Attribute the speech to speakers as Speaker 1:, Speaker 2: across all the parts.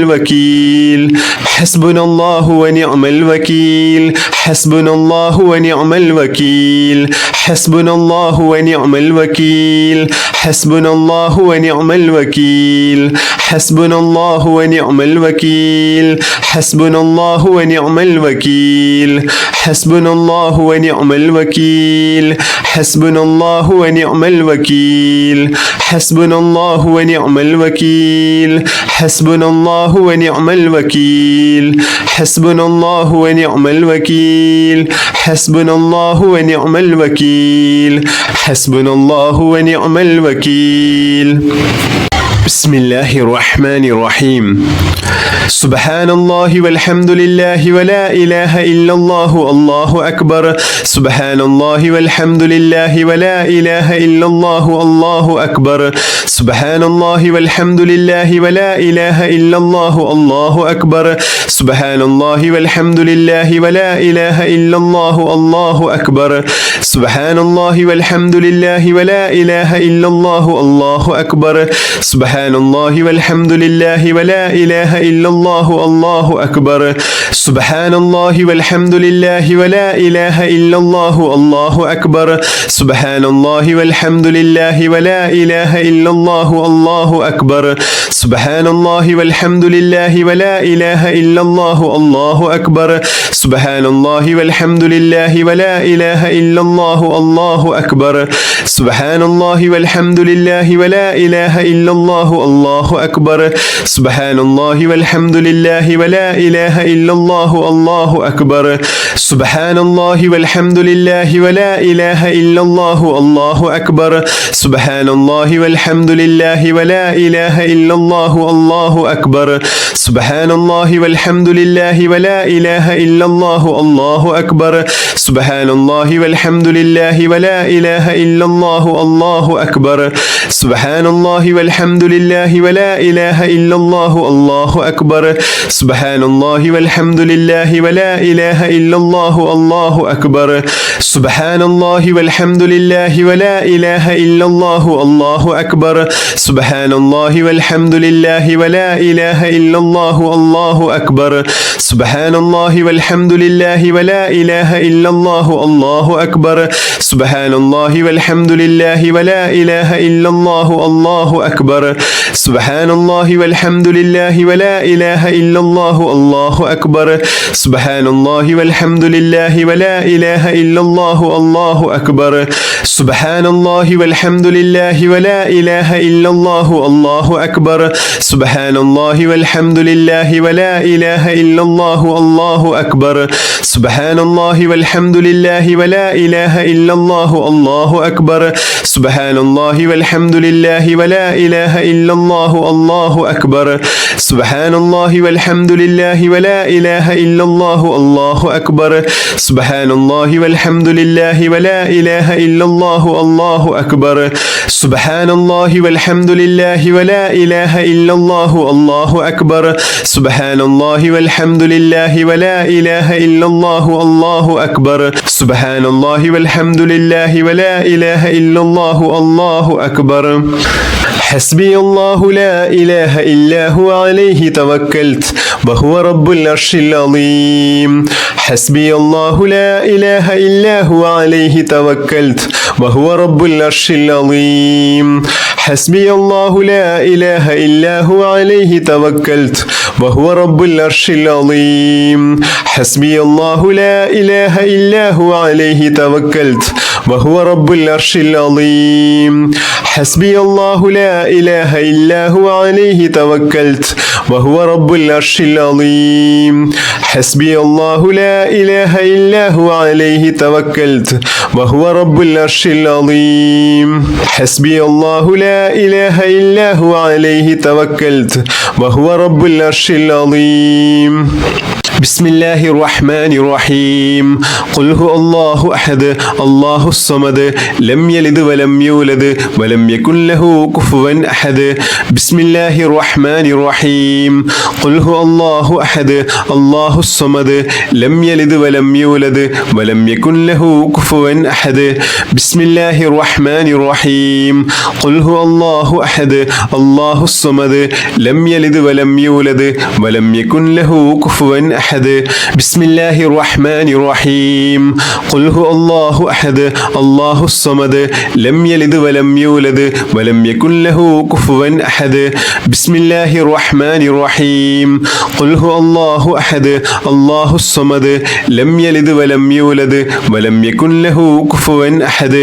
Speaker 1: الوكيل حسبنا الله ونعم الوكيل حسبنا الله ونعم الوكيل حسبنا الله ونعم الوكيل حسبنا الله ونعم الوكيل حسبنا الله ونعم الوكيل حسبنا الله ونعم الوكيل حسبنا الله ونعم الوكيل حسبنا الله ونعم الوكيل حسبنا الله ونعم الوكيل حسبنا الله ونعم الوكيل حسبنا الله ونعم الوكيل حسبنا الله ونعم الوكيل حسبنا الله ونعم الوكيل بسم الله الرحمن الرحيم سبحان الله والحمد لله ولا إله إلا الله الله أكبر سبحان الله والحمد لله ولا إله إلا الله الله أكبر سبحان الله والحمد لله ولا إله إلا الله الله أكبر سبحان الله والحمد لله ولا إله إلا الله الله أكبر سبحان الله والحمد لله ولا إله إلا الله الله أكبر سبحان الله والحمد لله ولا إله إلا الله الله أكبر سبحان الله والحمد لله ولا إله إلا الله الله أكبر سبحان الله والحمد لله ولا إله إلا الله الله أكبر سبحان الله والحمد لله ولا إله إلا الله الله أكبر سبحان الله والحمد لله ولا إله إلا الله الله أكبر سبحان الله والحمد لله ولا إله إلا الله الله أكبر سبحان الله والحمد لله ولا إله إلا الله الله أكبر سبحان الله والحمد لله ولا إله إلا الله الله أكبر سبحان الله والحمد لله ولا إله إلا الله الله أكبر سبحان الله والحمد لله ولا إله إلا الله الله أكبر سبحان الله والحمد لله ولا إله إلا الله الله أكبر سبحان الله والحمد لله ولا إله إلا الله الله أكبر سبحان الله والحمد لله ولا إله إلا الله الله أكبر سبحان الله والحمد لله ولا إله إلا الله الله أكبر سبحان الله والحمد لله ولا إله إلا الله الله أكبر سبحان الله والحمد لله ولا إله إلا الله الله أكبر سبحان الله والحمد لله ولا إله إلا الله الله أكبر سبحان الله والحمد لله ولا إله إلا الله الله أكبر سبحان الله والحمد لله ولا إله إلا الله الله أكبر سبحان الله والحمد لله ولا إله إلا الله الله أكبر سبحان الله والحمد لله ولا إله إلا الله الله أكبر سبحان الله والحمد لله ولا إله إلا الله الله أكبر سبحان الله والحمد لله ولا إله إلا الله الله أكبر سبحان الله والحمد لله ولا إله إلا الله الله أكبر سبحان الله والحمد لله ولا إله إلا الله الله أكبر سبحان الله والحمد لله ولا إله إلا الله الله أكبر سبحان الله والحمد لله ولا إله إلا الله الله أكبر سبحان الله والحمد لله ولا إله إلا الله الله أكبر حسبي الله لا إله إلا هو عليه توكلت وهو رب العرش العظيم حسبي الله لا إله إلا هو عليه توكلت وهو رب العرش العظيم حسبي الله لا إله إلا هو عليه توكلت وهو رب العرش العظيم حسبي الله لا إله إلا هو عليه توكلت وهو رب العرش العظيم حسبي الله لا إله إلا هو عليه توكلت وهو رب العرش العظيم حسبي الله لا إله إلا هو عليه توكلت وهو رب العرش العظيم حسبي الله لا إله إلا هو عليه توكلت وهو رب العرش العظيم بسم الله الرحمن الرحيم قل هو الله أحد الله الصمد لم يلد ولم يولد ولم يكن له كفوا أحد بسم الله الرحمن الرحيم قل هو الله أحد الله الصمد لم يلد ولم يولد ولم يكن له كفوا أحد بسم الله الرحمن الرحيم قل هو الله أحد الله الصمد لم يلد يلد ولم يولد ولم يكن له كفوا أحد بسم الله الرحمن الرحيم قل هو الله أحد الله الصمد لم يلد ولم يولد ولم يكن له كفوا أحد بسم الله الرحمن الرحيم قل هو الله أحد الله الصمد لم يلد ولم يولد ولم يكن له كفوا أحد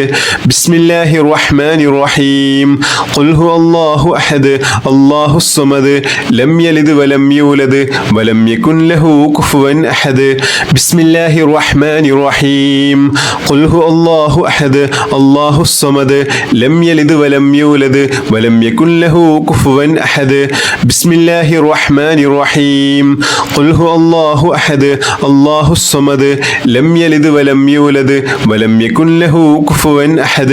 Speaker 1: بسم الله الرحمن الرحيم قل هو الله أحد الله الصمد لم يلد ولم يولد ولم يكن له كفوا أحد بسم الله الرحمن الرحيم قل هو الله أحد الله الصمد لم يلد ولم يولد ولم يكن له كفوا أحد بسم الله الرحمن الرحيم قل هو الله أحد الله الصمد لم يلد ولم يولد ولم يكن له كفوا أحد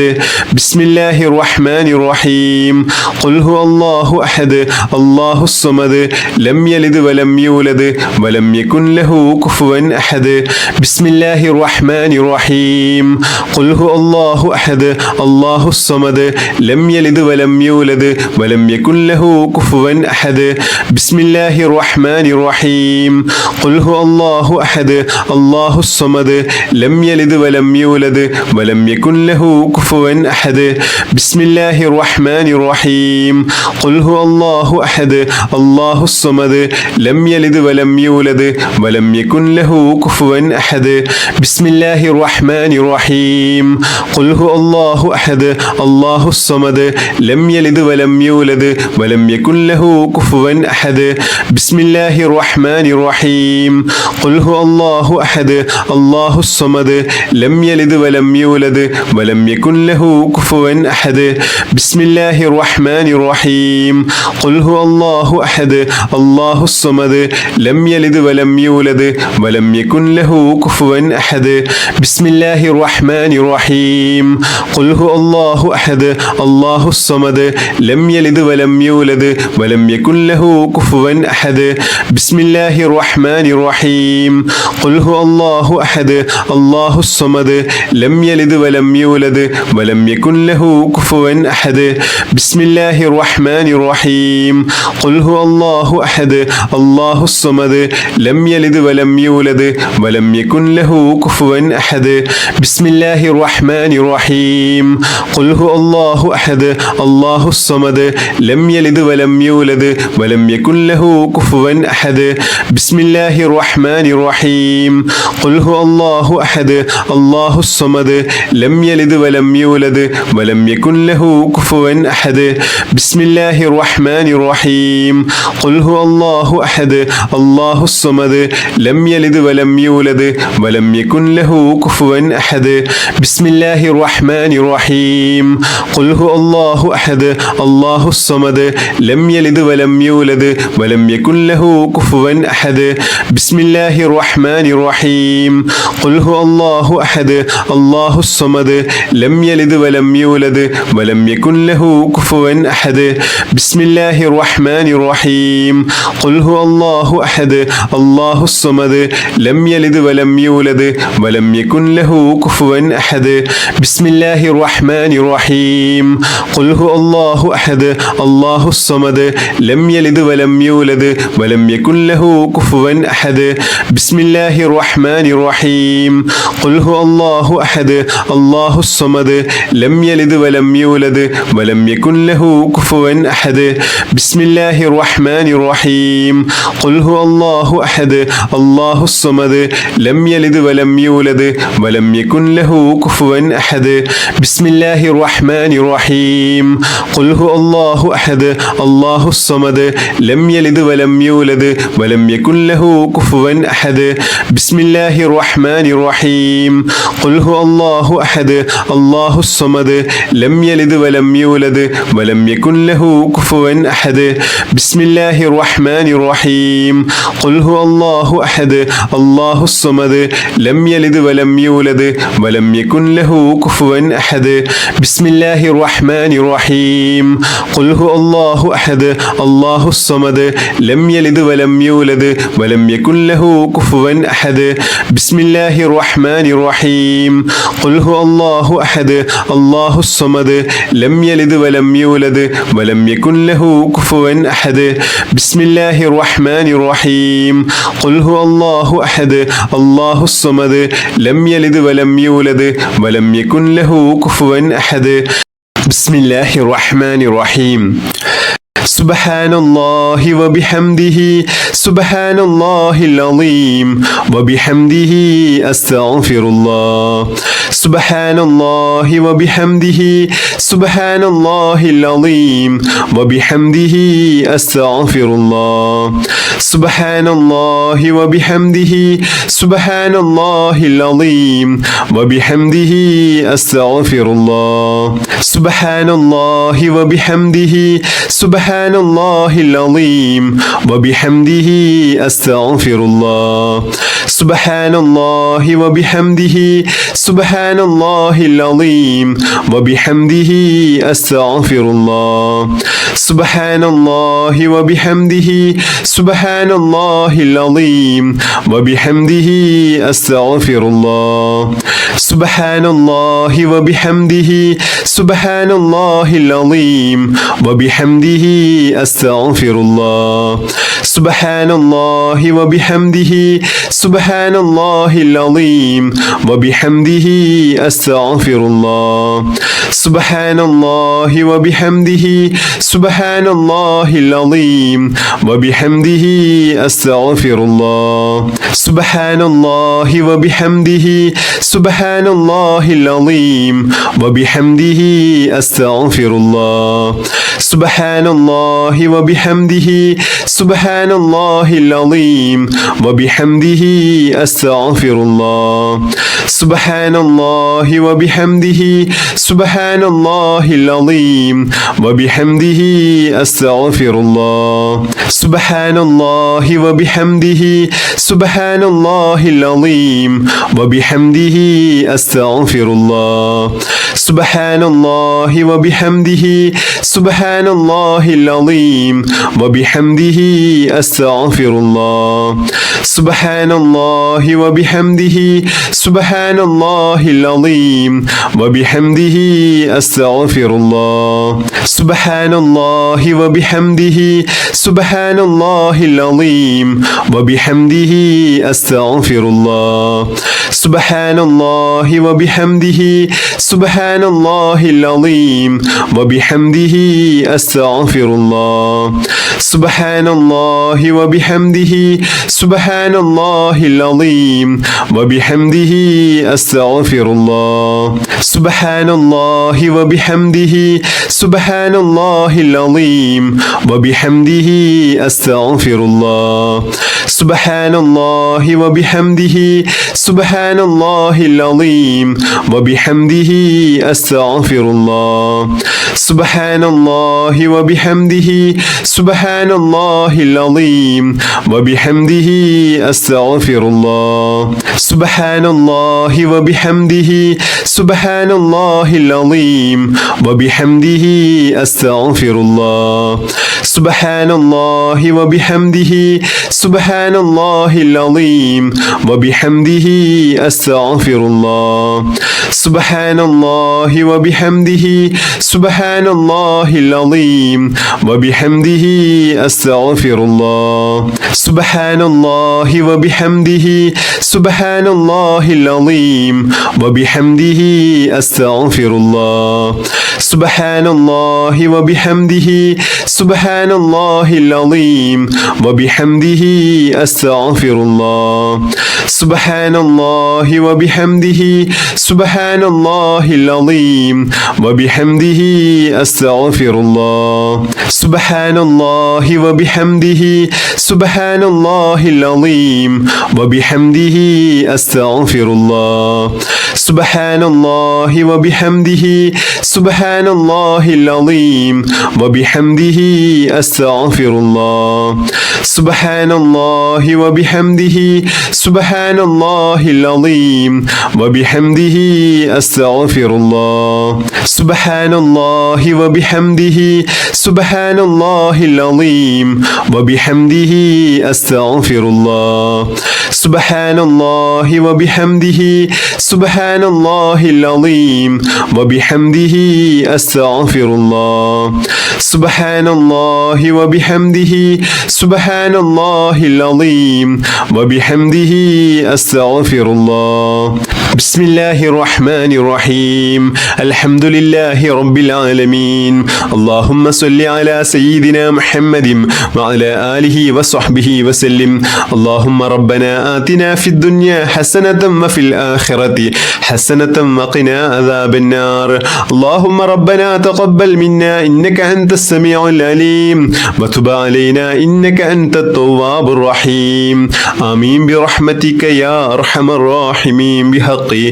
Speaker 1: بسم الله الرحمن الرحيم قل هو الله أحد الله الصمد لم يلد ولم يولد ولم يكن له كفوا أحد بسم الله الرحمن الرحيم قل هو الله أحد الله الصمد لم يلد ولم يولد ولم يكن له كفوا أحد بسم الله الرحمن الرحيم قل هو الله أحد الله الصمد لم يلد ولم يولد ولم يكن له كفوا أحد بسم الله الرحمن الرحيم قل هو الله أحد الله الصمد لم يلد ولم يولد ولم يكن له كفوا أحد بسم الله الرحمن الرحيم قل هو الله أحد الله الصمد لم يلد ولم يولد ولم يكن له كفوا أحد بسم الله الرحمن الرحيم قل هو الله أحد الله الصمد لم يلد ولم يولد ولم يكن له كفوا أحد بسم الله الرحمن الرحيم قل هو الله أحد الله الصمد لم يلد ولم يولد ولم يكن له كفوا أحد بسم الله الرحمن الرحيم قل هو الله أحد الله الصمد لم يلد ولم يولد ولم يكن له كفوا أحد بسم الله الرحمن الرحيم قل هو الله أحد الله الصمد لم يلد ولم يولد ولم يكن له كفوا أحد بسم الله الرحمن الرحيم قل هو الله أحد الله الصمد لم يلد ولم يولد ولم يكن له كفوا أحد بسم الله الرحمن الرحيم قل هو الله أحد الله الصمد لم يلد ولم يولد ولم يكن له كفوا أحد بسم الله الرحمن الرحيم قل هو الله أحد الله الصمد لم يلد ولم يولد ولم يكن له كفوا أحد بسم الله الرحمن الرحيم قل هو الله أحد الله الصمد لم يلد ولم يولد ولم يكن له كفوا أحد بسم الله الرحمن الرحيم قل هو الله أحد الله الصمد لم يلد ولم يولد ولم يكن له كفوا أحد بسم الله الرحمن الرحيم قل هو الله أحد الله الصمد لم يلد ولم يولد ولم يكن له كفوا أحد بسم الله الرحمن الرحيم قل هو الله أحد الله الصمد لم يلد ولم يولد ولم يكن له كفوا أحد بسم الله الرحمن الرحيم قل هو الله أحد الله الصمد لم يلد ولم يولد ولم يكن له كفوا أحد بسم الله الرحمن الرحيم قل هو الله أحد الله الصمد لم يلد ولم يولد ولم يكن له كفوا أحد بسم الله الرحمن الرحيم قل هو الله أحد الله الصمد لم يلد ولم يولد ولم يكن له كفوا أحد بسم الله الرحمن الرحيم قل هو الله أحد الله الصمد لم يلد ولم يولد ولم يكن له كفوا أحد بسم الله الرحمن الرحيم قل هو الله أحد الله الصمد لم يلد ولم يولد ولم يكن له كفوا أحد بسم الله الرحمن الرحيم قل هو الله أحد الله الصمد لم يلد ولم يولد ولم يكن له كفوا أحد بسم الله الرحمن الرحيم قل هو الله أحد الله الصمد لم يلد ولم يولد ولم يكن له كفوا أحد بسم الله الرحمن الرحيم قل هو الله أحد الله الصمد لم يلد ولم يولد ولم يكن له كفوا أحد أحد بسم الله الرحمن الرحيم قل هو الله أحد الله الصمد لم يلد ولم يولد ولم يكن له كفوا أحد بسم الله الرحمن الرحيم سبحان الله وبحمده سبحان الله العظيم وبحمده أستغفر الله سبحان الله وبحمده سبحان الله العظيم وبحمده أستغفر الله سبحان الله وبحمده سبحان الله العظيم وبحمده أستغفر الله سبحان الله وبحمده سبحان الله العظيم وبحمده أستغفر الله سبحان الله وبحمده سبحان الله العظيم وبحمده أستغفر الله سبحان الله وبحمده سبحان الله العظيم وبحمده أستغفر الله سبحان الله وبحمده سبحان الله العظيم وبحمده أستغفر الله سبحان الله وبحمده سبحان الله العظيم وبحمده أستغفر الله سبحان الله وبحمده سبحان الله العظيم وبحمده أستغفر الله سبحان الله وبحمده سبحان الله العظيم وبحمده أستغفر الله سبحان الله وبحمده سبحان الله العظيم وبحمده أستغفر الله سبحان الله وبحمده سبحان الله العظيم وبحمده أستغفر الله سبحان الله وبحمده سبحان الله العظيم وبحمده أستغفر الله سبحان الله وبحمده سبحان الله العظيم وبحمده أستغفر الله سبحان الله وبحمده سبحان الله العظيم وبحمده أستغفر الله سبحان الله وبحمده سبحان الله العظيم وبحمده أستغفر الله سبحان الله وبحمده سبحان الله العظيم وبحمده أستغفر الله سبحان الله وبحمده سبحان الله العظيم وبحمده أستغفر الله سبحان الله وبحمده سبحان الله العظيم وبحمده أستغفر الله سبحان الله وبحمده سبحان الله العظيم وبحمده أستغفر الله سبحان الله وبحمده سبحان الله العظيم وبحمده أستغفر الله سبحان الله وبحمده سبحان الله العظيم وبحمده أستغفر الله سبحان الله وبحمده سبحان الله العظيم وبحمده أستغفر الله سبحان الله وبحمده سبحان الله العظيم وبحمده أستغفر الله سبحان الله وبحمده سبحان الله العظيم وبحمده أستغفر الله سبحان الله وبحمده سبحان الله العظيم وبحمده أستغفر الله سبحان الله وبحمده سبحان الله العظيم وبحمده أستغفر الله سبحان الله وبحمده سبحان الله العظيم وبحمده أستغفر الله سبحان الله وبحمده سبحان الله العظيم وبحمده أستغفر الله سبحان الله وبحمده سبحان الله العظيم وبحمده أستغفر الله سبحان الله وبحمده سبحان الله العظيم وبحمده أستغفر الله سبحان الله وبحمده سبحان الله العظيم وبحمده أستغفر الله സുബ്ഹാനല്ലാഹി വബിഹംദിഹി സുബ്ഹാനല്ലാഹിൽ അളീം വബിഹംദിഹി അസ്തഗ്ഫിറുല്ലാഹ്. ബിസ്മില്ലാഹിർ റഹ്മാനിർ റഹീം. അൽഹംദുലില്ലാഹി റബ്ബിൽ ആലമീൻ. അല്ലാഹുമ്മ സ്വല്ലി അലാ സയ്യിദിനാ മുഹമ്മദിൻ വഅലാ ആലിഹി വസ്വഹ്ബിഹി വസല്ലിം. അല്ലാഹുമ്മ റബ്ബനാ ആതിനാ ഫിദ് ദുനിയാ ഹസനതൻ വഫിൽ ആഖിറതി ഹസനതൻ വഖിനാ അദാബൻ നാർ. അല്ലാഹുമ്മ റബ്ബനാ തഖബ്ബൽ മിന്നാ ഇന്നക അൻതസ് സമീഉൽ അലീം വതുബ് അലൈനാ ഇന്നക അൻതത് തവ്വാബുർ റഹീം. ആമീൻ ബിറഹ്മതിക യാ അർഹമർ റഹീമീൻ ബിഹഖി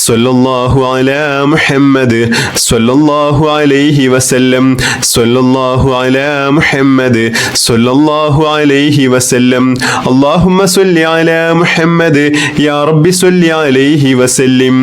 Speaker 1: സ്വല്ലല്ലാഹു അലാ മുഹമ്മദ് സ്വല്ലല്ലാഹു അലൈഹി വസല്ലം സ്വല്ലല്ലാഹു അലാ മുഹമ്മദ് സ്വല്ലല്ലാഹു അലൈഹി വസല്ലം. അല്ലാഹുമ്മ സ്വല്ലി അലാ മുഹമ്മദ് യാ റബ്ബി സ്വല്ലി അലൈഹി വസല്ലം.